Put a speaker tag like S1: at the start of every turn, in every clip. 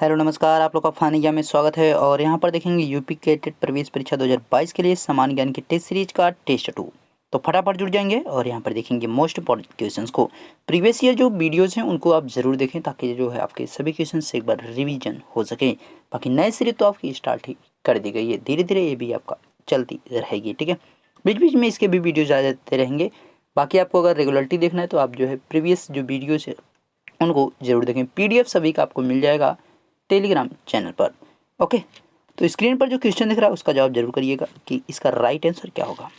S1: Hello नमस्कार, आप लोग का फानिया में स्वागत है। और यहाँ पर देखेंगे यूपी कैटेट प्रवेश परीक्षा 2022 के लिए सामान्य ज्ञान की टेस्ट सीरीज का टेस्ट 2। तो फटाफट जुड़ जाएंगे और यहाँ पर देखेंगे मोस्ट इंपॉर्टेंट क्वेश्चंस को। प्रीवियस ईयर जो वीडियोस हैं उनको आप ज़रूर देखें ताकि जो है आपके सभी क्वेश्चन से एक बार रिवीजन हो सके। बाकी नए सीरीज तो आपकी स्टार्ट ही कर दी गई है, धीरे धीरे ये भी आपका चलती रहेगी, ठीक है। बीच बीच में इसके भी वीडियोज आ जाते रहेंगे। बाकी आपको अगर रेगुलरिटी देखना है तो आप जो है प्रीवियस जो वीडियोज़ है उनको ज़रूर देखें। PDF सभी का आपको मिल जाएगा टेलीग्राम चैनल पर। ओके, तो स्क्रीन पर जो क्वेश्चन दिख रहा है उसका जवाब जरूर करिएगा कि इसका राइट आंसर क्या होगा।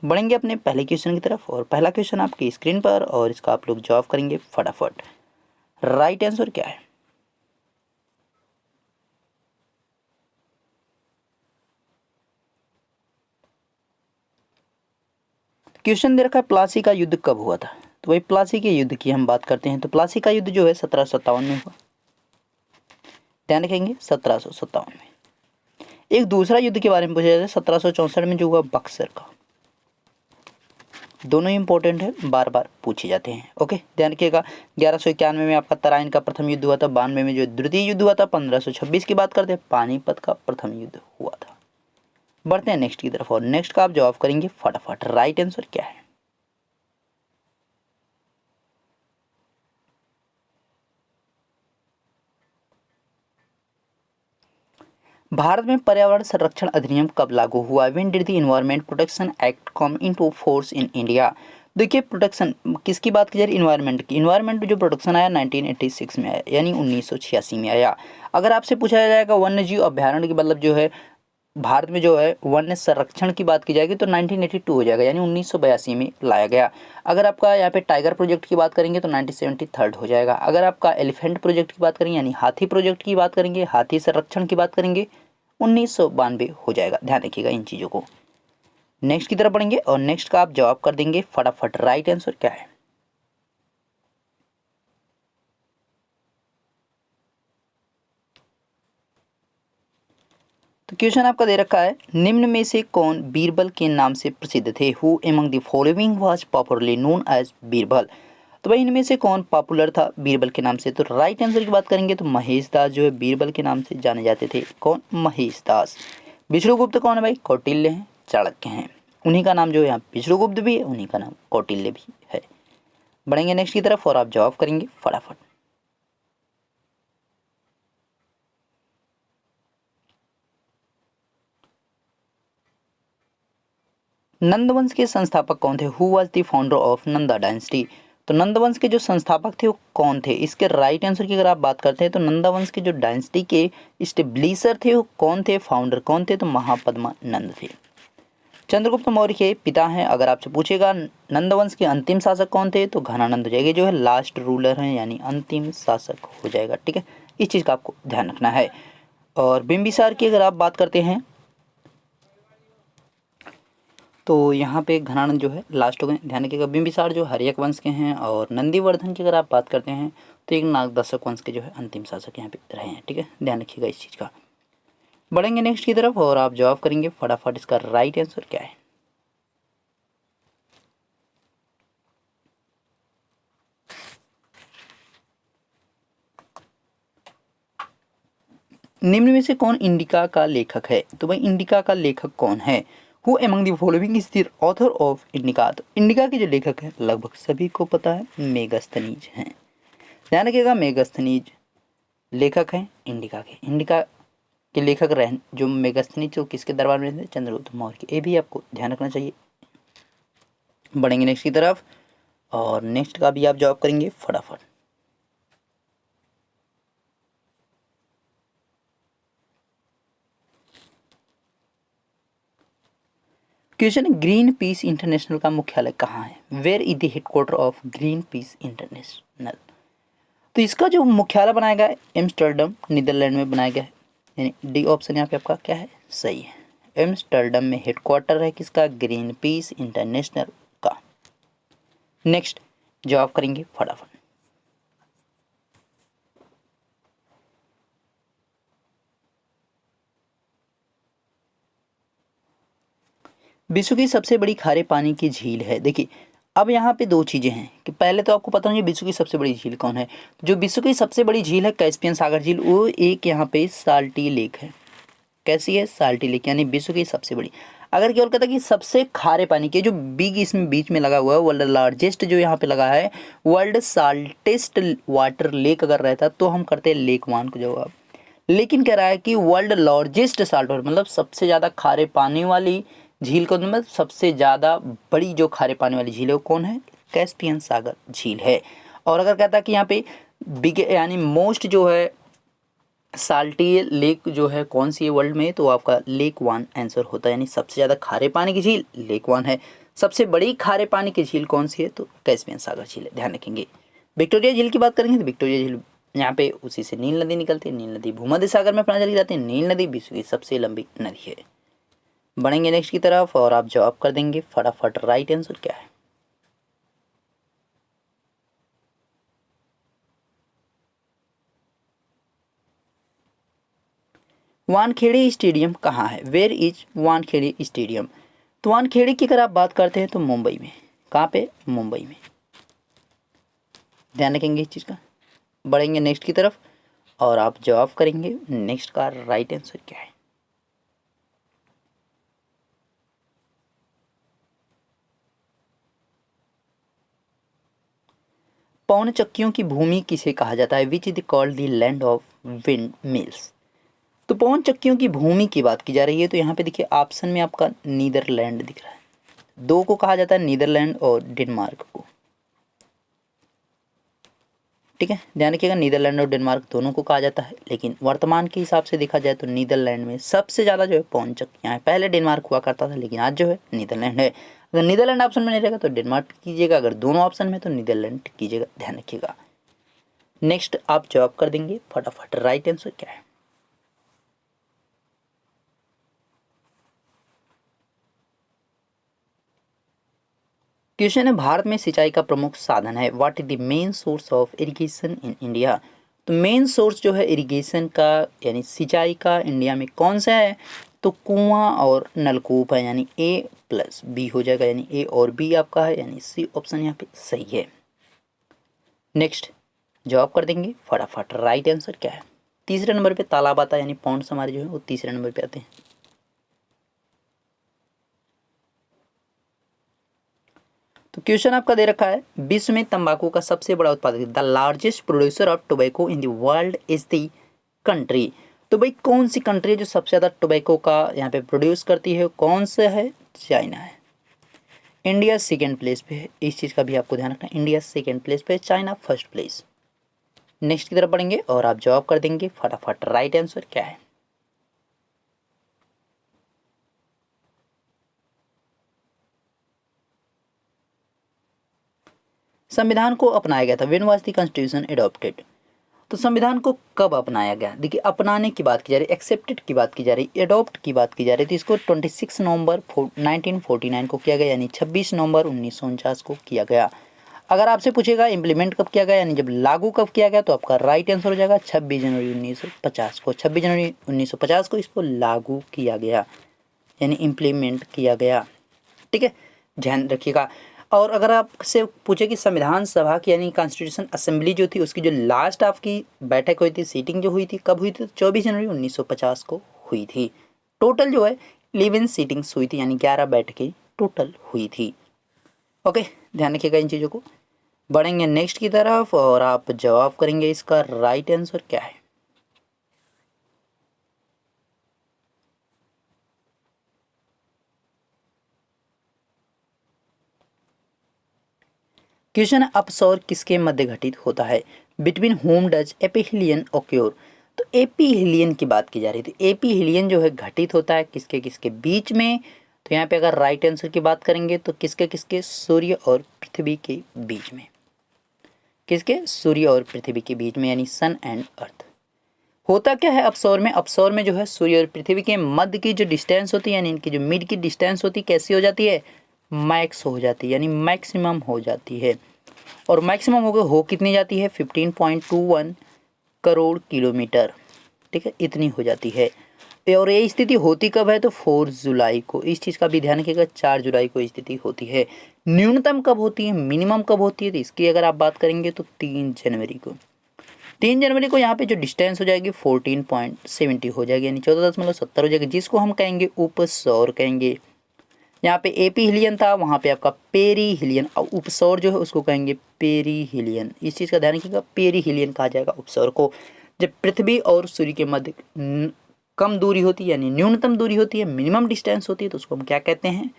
S1: बढ़ेंगे अपने पहले क्वेश्चन की तरफ और पहला क्वेश्चन आपकी स्क्रीन पर और इसका आप लोग जवाब करेंगे फटाफट। राइट आंसर क्या है? क्वेश्चन दे रखा है प्लासी का युद्ध कब हुआ था। तो वही प्लासी के युद्ध की हम बात करते हैं। तो प्लासी का युद्ध जो है 1757 में हुआ। ध्यान रखेंगे 1757 में। एक दूसरा युद्ध के बारे में पूछा जाता है 1764 में जो हुआ बक्सर का। दोनों ही इंपॉर्टेंट है, बार बार पूछे जाते हैं। ओके, ध्यान रखिएगा। 1191 में आपका तराइन का प्रथम युद्ध हुआ था। 92 में जो द्वितीय युद्ध हुआ था। 1526 की बात करते हैं, पानीपत का प्रथम युद्ध हुआ था। बढ़ते हैं नेक्स्ट की तरफ और नेक्स्ट का आप जवाब करेंगे फटाफट। राइट आंसर क्या है? भारत में पर्यावरण संरक्षण अधिनियम कब लागू हुआ? When did the environment protection act come into force in India? देखिए, प्रोटेक्शन किसकी बात की जा रही है? इन्वायरमेंट की। इन्वायरमेंट जो प्रोटेक्शन आया 1986 में आया, यानी 1986 में आया। अगर आपसे पूछा जाएगा वन्य जीव अभ्यारण्य की मतलब जो है भारत में जो है वन्य संरक्षण की बात की जाएगी तो 1982 हो जाएगा, यानी 1982 में लाया गया। अगर आपका यहाँ पे टाइगर प्रोजेक्ट की बात करेंगे तो 1973 हो जाएगा। अगर आपका एलिफेंट प्रोजेक्ट की बात करेंगे यानी हाथी प्रोजेक्ट की बात करेंगे, हाथी संरक्षण की बात करेंगे, 1992 हो जाएगा। ध्यान रखिएगा इन चीज़ों को। नेक्स्ट की तरफ बढ़ेंगे और नेक्स्ट का आप जवाब कर देंगे फटाफट। राइट आंसर क्या है? तो क्वेश्चन आपका दे रखा है निम्न में से कौन बीरबल के नाम से प्रसिद्ध थे? Who among the following was popularly known as Birbal? तो भाई इनमें से कौन पॉपुलर था बीरबल के नाम से? तो राइट आंसर की बात करेंगे तो महेश दास जो है बीरबल के नाम से जाने जाते थे। कौन? महेश दास। विष्णुगुप्त कौन है भाई? कौटिल्य हैं, चाणक्य हैं। उन्हीं का नाम जो है यहाँ विष्णुगुप्त भी है, उन्हीं का नाम कौटिल्य भी है। बढ़ेंगे नेक्स्ट की तरफ और आप जवाब करेंगे फटाफट। नंदवंश के संस्थापक कौन थे? Who was the founder of Nanda dynasty? तो नंदवंश के जो संस्थापक थे वो कौन थे? इसके राइट आंसर की अगर आप बात करते हैं तो नंदवंश के जो डायनेस्टी के स्टेब्लिशर थे वो कौन थे? फाउंडर कौन थे? तो महापद्मा नंद थे। चंद्रगुप्त मौर्य के पिता हैं। अगर आपसे पूछेगा नंदवंश के अंतिम शासक कौन थे तो घनानंद हो जाएगा, जो है लास्ट रूलर हैं यानी अंतिम शासक हो जाएगा, ठीक है। इस चीज़ का आपको ध्यान रखना है। और बिंबिसार की अगर आप बात करते हैं तो यहाँ पे घनानंद जो है लास्ट हो गए। ध्यान रखिएगा बिंबिसार जो हर्यक वंश के हैं और नंदीवर्धन की अगर आप बात करते हैं तो एक नागदशक वंश के जो है अंतिम शासक यहाँ पे रहे हैं, ठीक है। ध्यान रखिएगा इस चीज़ का। बढ़ेंगे नेक्स्ट की तरफ और आप जवाब करेंगे फटाफट। इसका राइट आंसर क्या है? निम्न में से कौन इंडिका का लेखक है? तो भाई इंडिका का लेखक कौन है? Who among the following is the author of indica? तो इंडिका के जो लेखक हैं लगभग सभी को पता है, मेगस्थनीज हैं। ध्यान रखिएगा मेगस्थनीज लेखक हैं इंडिका के। इंडिका के लेखक रह जो मेगस्थनीज जो किसके दरबार में रहते थे? चंद्रगुप्त मौर्य के। ये भी आपको ध्यान रखना चाहिए। बढ़ेंगे नेक्स्ट की तरफ और नेक्स्ट का भी आप जवाब करेंगे फटाफट। क्वेश्चन, ग्रीन पीस इंटरनेशनल का मुख्यालय कहाँ है? Where is the headquarter of Greenpeace International? तो इसका जो मुख्यालय बनाया गया है एम्स्टर्डम नीदरलैंड में बनाया गया है, यानी डी ऑप्शन यहाँ पे आपका क्या है? सही है। एम्स्टर्डम में हेडक्वार्टर है किसका? ग्रीन पीस इंटरनेशनल का। नेक्स्ट जवाब करेंगे फटाफट। विश्व की सबसे बड़ी खारे पानी की झील है? देखिए अब यहाँ पे दो चीज़ें हैं कि पहले तो आपको पता होगी विश्व की सबसे बड़ी झील कौन है। जो विश्व की सबसे बड़ी झील है कैस्पियन सागर झील, वो एक यहाँ पे साल्टी लेक है। कैसी है? साल्टी लेक, यानी विश्व की सबसे बड़ी। अगर केवल कहता कि सबसे खारे पानी के, जो बिग इसमें बीच में लगा हुआ है, वर्ल्ड लार्जेस्ट जो यहाँ पे लगा है, वर्ल्ड साल्टेस्ट वाटर लेक अगर रहता तो हम करते हैं लेक वन को जवाब। लेकिन कह रहा है कि वर्ल्ड लार्जेस्ट साल्ट वाटर, मतलब सबसे ज़्यादा खारे पानी वाली झील को, मतलब सबसे ज़्यादा बड़ी जो खारे पानी वाली झील है वो कौन है? कैस्पियन सागर झील है। और अगर कहता है कि यहाँ पे बिग यानी मोस्ट जो है साल्टी लेक जो है कौन सी है वर्ल्ड में, तो आपका लेक वन आंसर होता है, यानी सबसे ज़्यादा खारे पानी की झील लेक वन है। सबसे बड़ी खारे पानी की झील कौन सी है? तो कैस्पियन सागर झील है, ध्यान रखेंगे। विक्टोरिया झील की बात करेंगे तो विक्टोरिया झील यहाँ पे उसी से नील नदी निकलती है। नील नदी भूमध्य सागर में अपना चली जाती है। नील नदी विश्व की सबसे लंबी नदी है। बढ़ेंगे नेक्स्ट की तरफ और आप जवाब कर देंगे फटाफट। राइट आंसर क्या है? वानखेड़े स्टेडियम कहाँ है? Where is Wankhede stadium? तो वानखेड़े की अगर आप बात करते हैं तो मुंबई में। कहाँ पे? मुंबई में, ध्यान रखेंगे इस चीज़ का। बढ़ेंगे नेक्स्ट की तरफ और आप जवाब करेंगे नेक्स्ट का राइट आंसर क्या है? पवन चक्कियों की भूमि किसे कहा जाता है? Which is called the land of wind mills? तो पवन चक्कियों की भूमि की बात की जा रही है, तो यहाँ पे देखिए ऑप्शन में आपका नीदरलैंड दिख रहा है। दो को कहा जाता है, नीदरलैंड और डेनमार्क को। ठीक है, ध्यान रखिएगा, नीदरलैंड और डेनमार्क दोनों को कहा जाता है, लेकिन वर्तमान के हिसाब से देखा जाए तो नीदरलैंड में सबसे ज़्यादा जो है पवन चक्कियाँ हैं। पहले डेनमार्क हुआ करता था, लेकिन आज जो है नीदरलैंड है। अगर नीदरलैंड ऑप्शन में नहीं रहेगा तो डेनमार्क कीजिएगा, अगर दोनों ऑप्शन में तो नीदरलैंड कीजिएगा, ध्यान रखिएगा। नेक्स्ट आप जवाब कर देंगे फटाफट। राइट आंसर क्या है? क्वेश्चन है, भारत में सिंचाई का प्रमुख साधन है। What is the main source of irrigation in India? तो मेन सोर्स जो है इरिगेशन का यानी सिंचाई का इंडिया में कौन सा है? तो कुआं और नलकूप है, यानी A+B हो जाएगा, यानी A और B आपका है, यानी C ऑप्शन यहाँ पे सही है। नेक्स्ट जवाब कर देंगे फटाफट। राइट आंसर क्या है? तीसरे नंबर पे तालाब आता है, यानी पॉन्ड्स हमारे जो है वो तीसरे नंबर पे आते हैं। तो क्वेश्चन आपका दे रखा है, विश्व में तंबाकू का सबसे बड़ा उत्पादक, the largest producer of tobacco in the world is the country. तो भाई कौन सी कंट्री है जो सबसे ज़्यादा टोबैको का यहाँ पे प्रोड्यूस करती है? कौन सा है? चाइना है। इंडिया सेकेंड प्लेस पे है, इस चीज़ का भी आपको ध्यान रखना है। इंडिया सेकेंड प्लेस पे है, चाइना फर्स्ट प्लेस। नेक्स्ट की तरफ बढ़ेंगे और आप जवाब कर देंगे फटाफट। राइट आंसर क्या है? संविधान को अपनाया गया था। When was the constitution adopted? तो संविधान को कब अपनाया गया? देखिए, अपनाने की बात की जा रही है, एक्सेप्टेड की बात की जा रही है, एडॉप्ट की बात की जा रही थी। इसको 26 नवंबर 1949 को किया गया, यानी 26 नवंबर 1949 को किया गया। अगर आपसे पूछेगा इम्प्लीमेंट कब किया गया, यानी जब लागू कब किया गया, तो आपका राइट आंसर हो जाएगा 26 जनवरी 1950 को। 26 जनवरी 1950 को इसको लागू किया गया, यानी इम्प्लीमेंट किया गया। ठीक है, ध्यान रखिएगा। और अगर आपसे पूछे कि संविधान सभा की यानी कॉन्स्टिट्यूशन असेंबली जो थी उसकी जो लास्ट आपकी बैठक हुई थी, सीटिंग जो हुई थी, कब हुई थी? तो 24 जनवरी 1950 को हुई थी। टोटल जो है 11 सीटिंग्स हुई थी, यानी 11 बैठकें टोटल हुई थी। ओके, ध्यान रखिएगा इन चीज़ों को। बढ़ेंगे नेक्स्ट की तरफ और आप जवाब करेंगे इसका राइट आंसर क्या है? क्वेश्चन है, अपसौर किसके मध्य घटित होता है? बिटवीन होम डज एपिहिलियन ओक्योर? तो एपिहिलियन की बात की जा रही थी। एपिहिलियन जो है घटित होता है किसके किसके बीच में? तो यहाँ पे अगर राइट आंसर की बात करेंगे तो किसके किसके? सूर्य और पृथ्वी के बीच में। किसके? सूर्य और पृथ्वी के बीच में, यानी सन एंड अर्थ। होता क्या है अपसौर में? अपसौर में जो है सूर्य और पृथ्वी के मध्य की जो डिस्टेंस होती है, यानी इनकी जो मिड की डिस्टेंस होती है, कैसी हो जाती है? मैक्स हो जाती है, यानी मैक्सिमम हो जाती है। और मैक्सिमम हो कितनी जाती है? 15.21 करोड़ किलोमीटर। ठीक है, इतनी हो जाती है। और ये स्थिति होती कब है, तो 4 जुलाई को। इस चीज़ का भी ध्यान रखिएगा, 4 जुलाई को स्थिति होती है। न्यूनतम कब होती है, मिनिमम कब होती है, तो इसकी अगर आप बात करेंगे तो 3 जनवरी को। 3 जनवरी को यहाँ पे जो डिस्टेंस हो जाएगी 14.70 हो जाएगी, यानी 14.70 हो जाएगी, जिसको हम कहेंगे उपसौर कहेंगे। यहाँ पे एपी हिलियन था, वहाँ पे आपका पेरी हिलियन, उपसौर जो है उसको कहेंगे पेरी हिलियन। इस चीज़ का ध्यान रखिएगा, पेरी हिलियन कहा जाएगा उपसौर को। जब पृथ्वी और सूर्य के मध्य कम दूरी होती है, यानी न्यूनतम दूरी होती है, मिनिमम डिस्टेंस होती है, तो उसको हम क्या कहते हैं,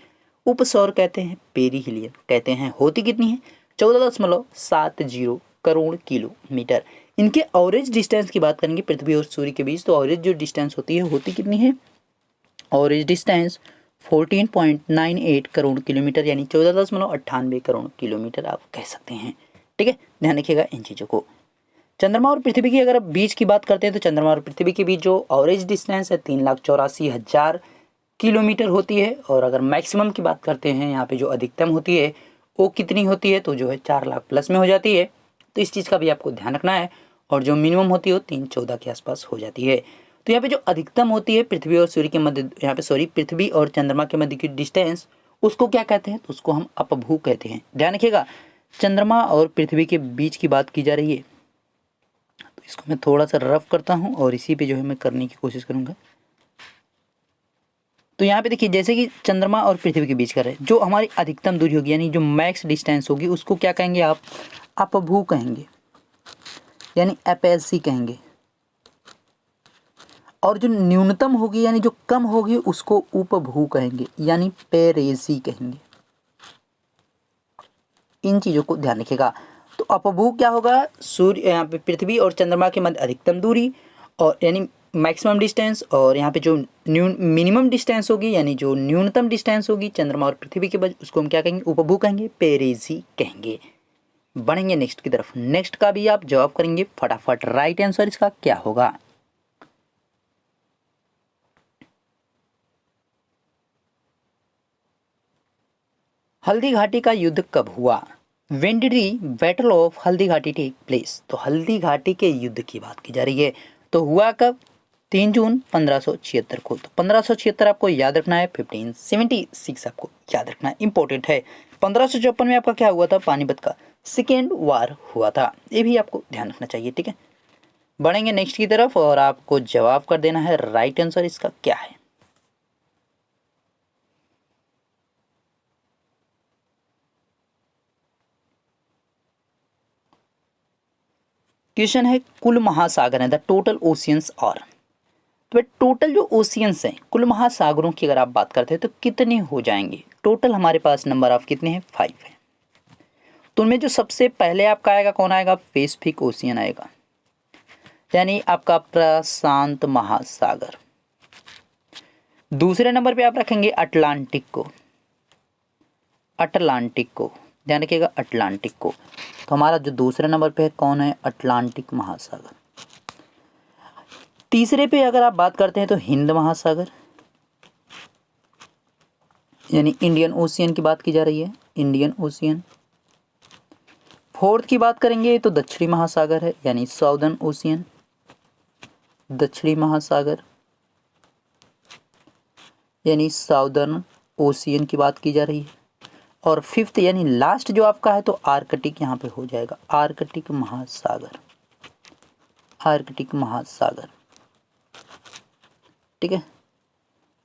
S1: उपसौर कहते हैं, पेरी हिलियन कहते हैं। होती कितनी है, 14.70 करोड़ किलोमीटर। इनके एवरेज डिस्टेंस की बात करेंगे पृथ्वी और सूर्य के बीच, तो एवरेज जो डिस्टेंस होती है होती कितनी है, एवरेज डिस्टेंस 14.98 करोड़ किलोमीटर, यानी 14.98 करोड़ किलोमीटर आप कह सकते हैं। ठीक है, ध्यान रखिएगा इन चीज़ों को। चंद्रमा और पृथ्वी की अगर बीच की बात करते हैं, तो चंद्रमा और पृथ्वी के बीच जो एवरेज डिस्टेंस है 3,84,000 किलोमीटर होती है। और अगर मैक्सिमम की बात करते हैं, यहाँ पे जो अधिकतम होती है वो कितनी होती है, तो जो है 4 लाख प्लस में हो जाती है। तो इस चीज़ का भी आपको ध्यान रखना है। और जो मिनिमम होती है वो 314 के आसपास हो जाती है। तो यहाँ पे जो अधिकतम होती है पृथ्वी और सूर्य के मध्य, यहाँ पे सॉरी, पृथ्वी और चंद्रमा के मध्य की डिस्टेंस, उसको क्या कहते हैं, तो उसको हम अपभू कहते हैं। ध्यान रखिएगा, चंद्रमा और पृथ्वी के बीच की बात की जा रही है, तो इसको मैं थोड़ा सा रफ करता हूँ और इसी पे जो है मैं करने की कोशिश करूँगा। तो यहाँ पे देखिए, जैसे कि चंद्रमा और पृथ्वी के बीच का है, जो हमारी अधिकतम दूरी होगी, यानी जो मैक्स डिस्टेंस होगी, उसको क्या कहेंगे आप, अपभू कहेंगे, यानी एपएससी कहेंगे। और जो न्यूनतम होगी, यानी जो कम होगी, उसको उपभू कहेंगे, यानी पेरेसी कहेंगे। इन चीज़ों को ध्यान रखिएगा। तो अपभू क्या होगा, सूर्य, यहाँ पे पृथ्वी और चंद्रमा के मध्य अधिकतम दूरी, और यानी मैक्सिमम डिस्टेंस, और यहाँ पे जो मिनिमम डिस्टेंस होगी, यानी जो न्यूनतम डिस्टेंस होगी चंद्रमा और पृथ्वी के बीच, उसको हम क्या कहेंगे, उपभू कहेंगे, पेरेसी कहेंगे। बढ़ेंगे नेक्स्ट की तरफ। नेक्स्ट का भी आप जवाब करेंगे फटाफट। राइट आंसर इसका क्या होगा, हल्दी घाटी का युद्ध कब हुआ, When did the battle of Haldi Ghati take place. तो हल्दी घाटी के युद्ध की बात की जा रही है, तो हुआ कब, 3 जून 1576 को। तो 1576 आपको याद रखना है, 1576 आपको याद रखना है, इंपॉर्टेंट है। 1554 में आपका क्या हुआ था, पानीपत का सेकेंड वार हुआ था, ये भी आपको ध्यान रखना चाहिए। ठीक है, बढ़ेंगे नेक्स्ट की तरफ और आपको जवाब कर देना है राइट आंसर इसका क्या है। क्वेश्चन है, कुल महासागर है, द टोटल ओशियंस आर। तो टोटल जो ओशियंस हैं, कुल महासागरों की अगर आप बात करते हैं तो कितने हो जाएंगे, टोटल हमारे पास नंबर ऑफ कितने हैं, 5 है। तो उनमें जो सबसे पहले आपका आएगा कौन आएगा, पैसिफिक ओशियन आएगा, यानी आपका प्रशांत महासागर। दूसरे नंबर पे आप रखेंगे अटलांटिक को, अटलांटिक को ध्यान रखिएगा, अटलांटिक को। तो हमारा जो दूसरे नंबर पे है कौन है, अटलांटिक महासागर। तीसरे पे अगर आप बात करते हैं तो हिंद महासागर, यानी इंडियन ओशियन की बात की जा रही है, इंडियन ओशियन। फोर्थ की बात करेंगे तो दक्षिणी महासागर है, यानी साउदर्न ओशियन, दक्षिणी महासागर, यानी साउदर्न ओशियन की बात की जा रही है। और फिफ्थ यानी लास्ट जो आपका है तो आर्कटिक यहाँ पे हो जाएगा, आर्कटिक महासागर, आर्कटिक महासागर। ठीक है,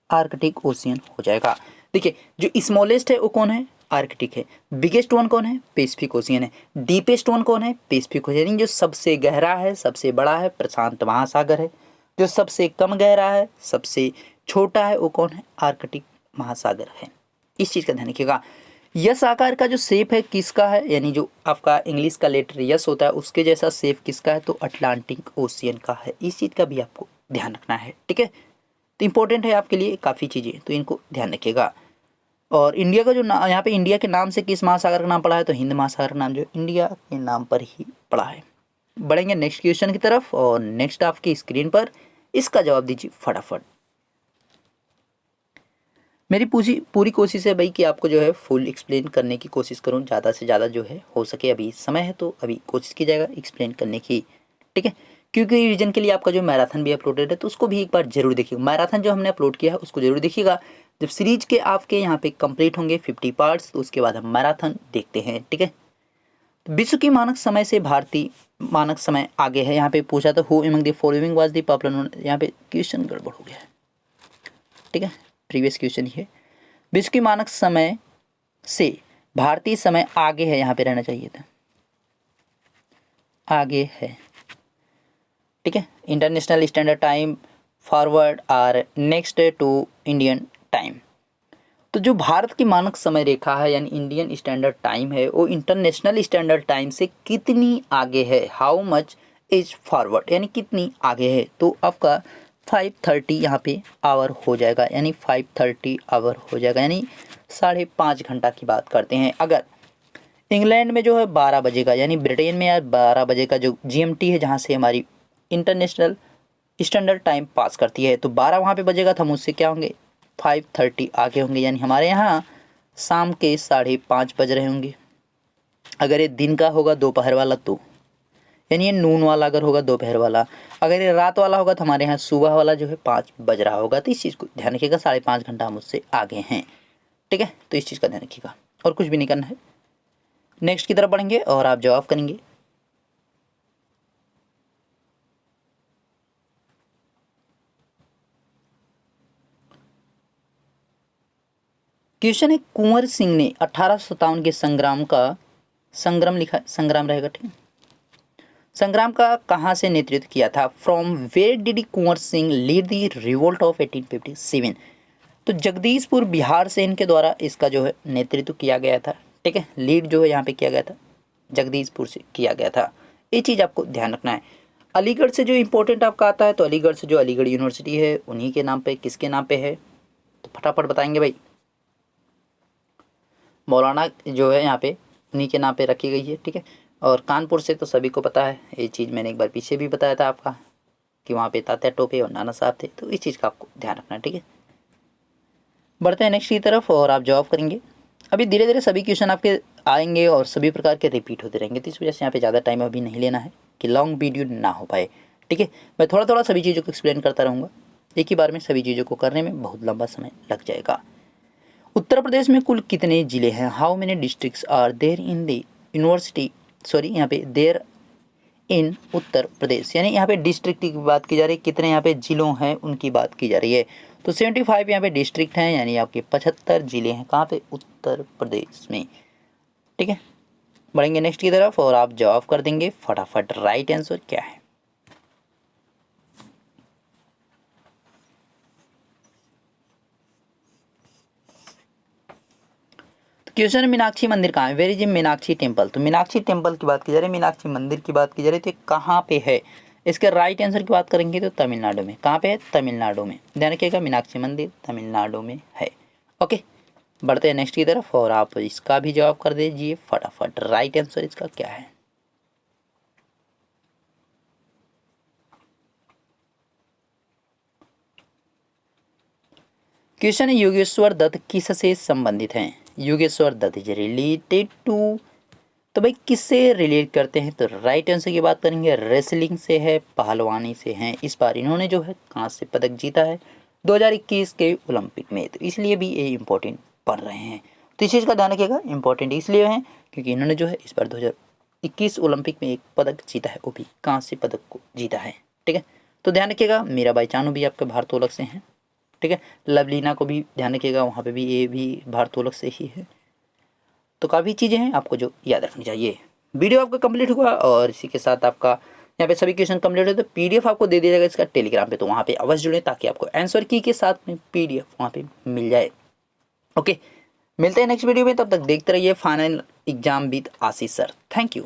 S1: आर्कटिक ओशियन हो जाएगा। देखिए, जो स्मॉलेस्ट है वो कौन है, आर्कटिक है। बिगेस्ट वन कौन है, पैसिफिक ओशियन है। डीपेस्ट वन कौन है, पैसिफिक ओशियन, यानी जो सबसे गहरा है, सबसे बड़ा है, प्रशांत महासागर है। जो सबसे कम गहरा है, सबसे छोटा है, वो कौन है, आर्कटिक महासागर है। इस चीज़ का ध्यान रखिएगा। यस आकार का जो शेप है किसका है, यानी जो आपका इंग्लिश का लेटर यस होता है उसके जैसा शेप किसका है, तो अटलांटिक ओशियन का है। इस चीज़ का भी आपको ध्यान रखना है। ठीक है, तो इंपॉर्टेंट है आपके लिए काफ़ी चीज़ें, तो इनको ध्यान रखिएगा। और इंडिया का जो यहाँ पे इंडिया के नाम से किस महासागर का नाम पड़ा है, तो हिंद महासागर का नाम जो इंडिया के नाम पर ही पड़ा है। बढ़ेंगे नेक्स्ट क्वेश्चन की तरफ और नेक्स्ट आपकी स्क्रीन पर इसका जवाब दीजिए फटाफट। मेरी पूरी कोशिश है भाई कि आपको जो है फुल एक्सप्लेन करने की कोशिश करूँ, ज़्यादा से ज़्यादा जो है हो सके। अभी समय है तो अभी कोशिश की जाएगा एक्सप्लेन करने की। ठीक है, क्योंकि रिवीजन के लिए आपका जो मैराथन भी अपलोडेड है तो उसको भी एक बार जरूर देखिएगा। मैराथन जो हमने अपलोड किया है उसको जरूर देखिएगा। जब सीरीज के आपके यहाँ पे कंप्लीट होंगे 50 पार्ट्स तो उसके बाद हम मैराथन देखते हैं, ठीक है। तो विश्व की मानक समय से भारतीय मानक समय आगे है। यहाँ पे पूछा तो who among the following was the popular, यहाँ पे क्वेश्चन गड़बड़ हो गया है, ठीक है, प्रीवियस क्वेश्चन ही है। विश्व की मानक समय से भारतीय समय आगे है, यहाँ पे रहना चाहिए था, आगे है, ठीक है। International standard time forward are next to Indian time. तो जो भारत की मानक समय रेखा है यानी इंडियन स्टैंडर्ड टाइम है वो इंटरनेशनल स्टैंडर्ड टाइम से कितनी आगे है, हाउ मच इज फॉरवर्ड, यानी कितनी आगे है। तो आपका 5:30 यहाँ पे आवर हो जाएगा, यानी 5:30 आवर हो जाएगा, यानी 5.5 घंटा की बात करते हैं। अगर इंग्लैंड में जो है 12 बजे का, यानी ब्रिटेन में यार 12 बजे का जो GMT है जहाँ से हमारी इंटरनेशनल स्टैंडर्ड टाइम पास करती है, तो 12 वहाँ पे बजेगा तो हम उससे क्या होंगे 5:30 आगे होंगे, यानी हमारे यहाँ शाम के 5:30 बज रहे होंगे। अगर ये दिन का होगा दोपहर वाला तो, यानी ये नून वाला अगर होगा दोपहर वाला, अगर ये रात वाला होगा तो हमारे यहाँ सुबह वाला जो है 5 बज रहा होगा। तो इस चीज़ को ध्यान रखिएगा, 5.5 घंटा हम उससे आगे हैं, ठीक है। तो इस चीज़ का ध्यान रखिएगा और कुछ भी नहीं करना है। नेक्स्ट की तरफ बढ़ेंगे और आप जवाब करेंगे। क्वेश्चन है कुंवर सिंह ने 1857 के संग्राम लिखा, संग्राम रहेगा, ठीक है। संग्राम का कहाँ से नेतृत्व किया था, from where did Kunwar Singh lead the revolt of 1857। तो जगदीशपुर बिहार से इनके द्वारा इसका जो है नेतृत्व किया गया था, ठीक है। लीड जो है यहाँ पे किया गया था जगदीशपुर से किया गया था, ये चीज़ आपको ध्यान रखना है। अलीगढ़ से जो इम्पोर्टेंट आपका आता है तो अलीगढ़ से जो अलीगढ़ यूनिवर्सिटी है उन्हीं के नाम पे, किसके नाम पे है तो फटाफट बताएंगे भाई, मौलाना जो है यहाँ पे उन्हीं के नाम पे रखी गई है, ठीक है। और कानपुर से तो सभी को पता है, ये चीज़ मैंने एक बार पीछे भी बताया था आपका कि वहाँ पे तात्या टोपे और नाना साहब थे, तो इस चीज़ का आपको ध्यान रखना है, ठीक है। बढ़ते हैं नेक्स्ट की तरफ और आप जवाब करेंगे। अभी धीरे धीरे सभी क्वेश्चन आपके आएंगे और सभी प्रकार के रिपीट होते रहेंगे, तो इस वजह से यहाँ पे ज़्यादा टाइम अभी नहीं लेना है कि लॉन्ग वीडियो ना हो पाए, ठीक है। मैं थोड़ा थोड़ा सभी चीज़ों को एक्सप्लेन करता रहूँगा, एक ही बार में सभी चीज़ों को करने में बहुत लंबा समय लग जाएगा। उत्तर प्रदेश में कुल कितने जिले हैं, how many districts are there in the university, sorry यहाँ पे देयर इन उत्तर प्रदेश, यानी यहाँ पे डिस्ट्रिक्ट की बात की जा रही है, कितने यहाँ पे जिलों हैं उनकी बात की जा रही है। तो 75 यहाँ पे डिस्ट्रिक्ट हैं, यानी आपके 75 जिले हैं कहाँ पे, उत्तर प्रदेश में, ठीक है। बढ़ेंगे नेक्स्ट की तरफ और आप जवाब कर देंगे फटाफट, राइट आंसर क्या है। क्वेश्चन मीनाक्षी मंदिर कहाँ है, वेर इज मीनाक्षी टेम्पल। तो मीनाक्षी टेम्पल की बात की जा रही है, मीनाक्षी मंदिर की बात की जा रही थी, कहाँ पे है। इसके राइट आंसर की बात करेंगे तो तमिलनाडु में, कहाँ पे है, तमिलनाडु में। ध्यान रखिएगा मीनाक्षी मंदिर तमिलनाडु में है, ओके। बढ़ते हैं नेक्स्ट की तरफ और आप इसका भी जवाब कर दीजिए फटाफट, राइट आंसर इसका क्या है। क्वेश्चन है योगेश्वर दत्त किससे संबंधित हैं, Yogeshwar Dutt is related to, तो भाई किससे रिलेट करते हैं, तो राइट आंसर की बात करेंगे रेसलिंग से है, पहलवानी से हैं। इस बार इन्होंने जो है कांस्य पदक जीता है 2021 के ओलंपिक में, तो इसलिए भी ये इंपॉर्टेंट बन रहे हैं। तो इस चीज़ का ध्यान रखिएगा, इंपॉर्टेंट इसलिए है क्योंकि इन्होंने जो है इस बार 2021 ओलंपिक में एक पदक जीता है, वो भी कांस्य पदक को जीता है, ठीक है। तो ध्यान रखिएगा, मीराबाई चानू भी आपके भारोत्तोलक से हैं, ठीक है। लवलीना को भी ध्यान रखिएगा, वहाँ पे भी ये भी भारोत्तोलक से ही है। तो काफ़ी चीज़ें हैं आपको जो याद रखनी चाहिए। वीडियो आपका कंप्लीट हुआ और इसी के साथ आपका यहाँ पे सभी क्वेश्चन कंप्लीट हो तो PDF आपको दे दिया जाएगा इसका टेलीग्राम पे, तो वहाँ पे अवश्य जुड़े ताकि आपको आंसर की के साथ में PDF वहाँ पे मिल जाए, ओके। मिलते हैं नेक्स्ट वीडियो में, तब तक देखते रहिए final exam with Ashish sir, thank you.